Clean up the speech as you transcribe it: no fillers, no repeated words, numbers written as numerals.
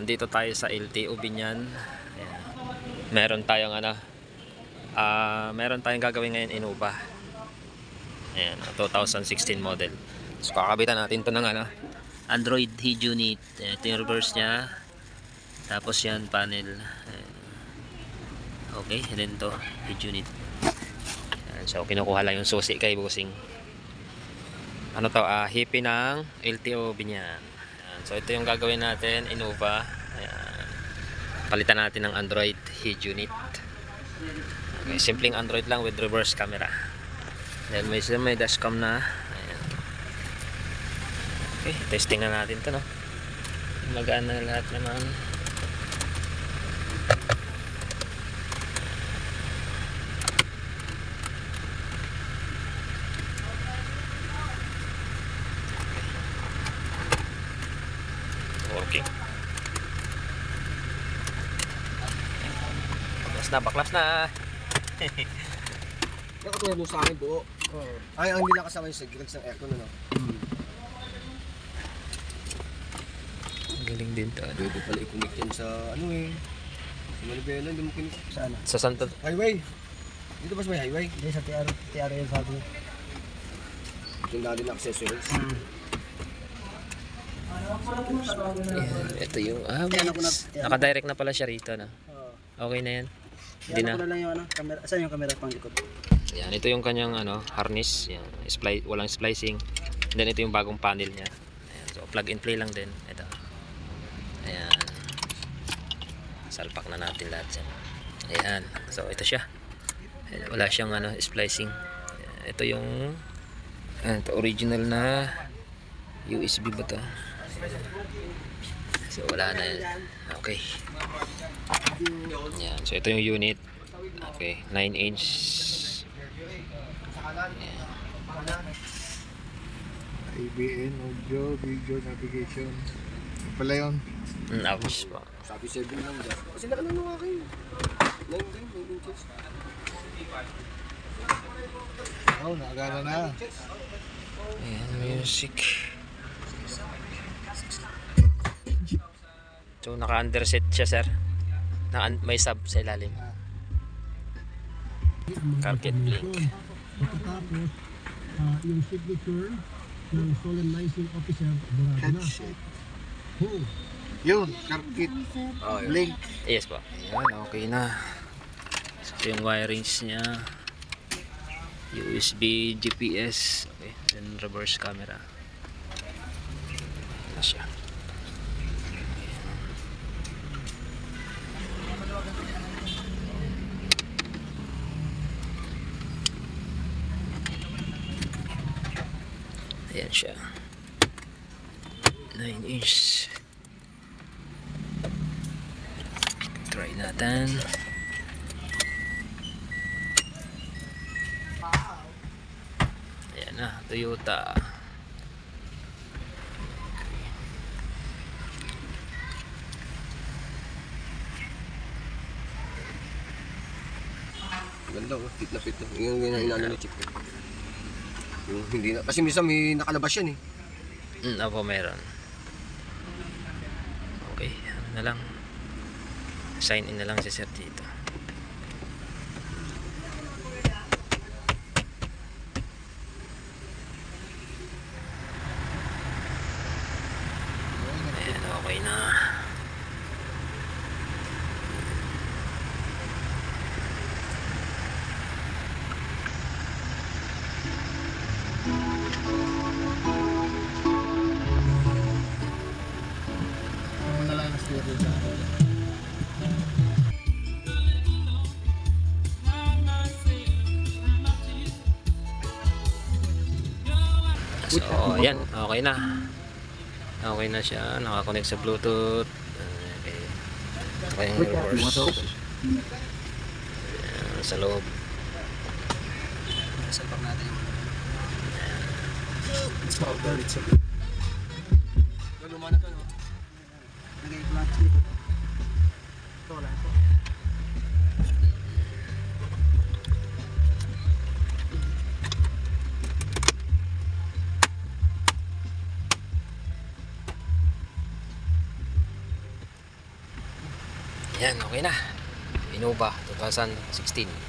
nandito tayo sa LTO Binyan. Ayan. Meron tayong meron tayong gagawin ngayon Innova. Ayan, 2016 model. So kakabitan natin 'to ng Android head unit. Ito yung reverse niya. Tapos yan panel. Ayan. Okay, and then to head unit. Ayan, so kinukuha lang yung susi kay Busing. Hippie ng LTO Binyan. Ayan, so ito yung gagawin natin, Innova. Ayan. Palitan natin ng Android head unit. Okay, simpleng Android lang with reverse camera. Then may dashcam na. Ayan. Okay, testing na natin to, no. Magaan na lahat naman. Working. Baklas na. Nakatulad mo sa akin buo. Ay, ang hindi lang kasama yung segments ng aircon, ano? Galing din to. Pwede pala i-connect yan sa sa Manibela, hindi mo connect. Saan? Sa Santo. Highway. Dito ba may highway? Hindi, sa TR yung sabi. Yung dati na accessories. Yeah, ito yung naka-direct na pala siya rito, no? Okay na yan. Hindi na. Ko na lang yung camera. Saan yung camera pang likod? Yan, ito yung kanyang harness. Yan, walang splicing. And then ito yung bagong panel niya. Ayan, so plug and play lang din. Ito. Ayan. Salpak na natin lahat yan. Ayan. So ito siya. Ayan, wala siyang splicing. Ayan, ito yung ito original na USB ba to? So wala na yan. Okay. Yan. So ito yung unit. Okay, 9-inch. ABN, audio, video, navigation. Ano pala yun? Ouch po. Sabi 7 lang dyan. Kasi laki lang ng akin. 9 inches. Oh, nakagana na. Ayan, music. So naka-underset siya, sir. May sub sa ilalim. Carpet blink. Pagkatapos, yung signature ng solemnizing officer, burado na. Headset. Yun, carpet. Blink. Yes po. Ayan, okay na. So ito yung wirings niya. USB, GPS. Okay, then reverse camera. Ayan siya. Ayan siya. 9-inch. Try natin. Ayan na, Toyota. Ganda, fit na fit na. Yung inano ni Chip. Yung hindi na. Kasi minsan may nakalabas yan eh. Opo, meron. Okay, ano na lang. Sign in na lang si sir dito. Ayan, okay na. Ano na lang nasira sa akin. So, ayan, okay na. Okay na siya. Nakakonect sa Bluetooth. Okay. Okay yung reverse. Ayan, sa loob. Salpak natin. Lumana to, no? Lagay ko lang sa likod. Ito, wala ito. Yan, okay na. Innova 2016.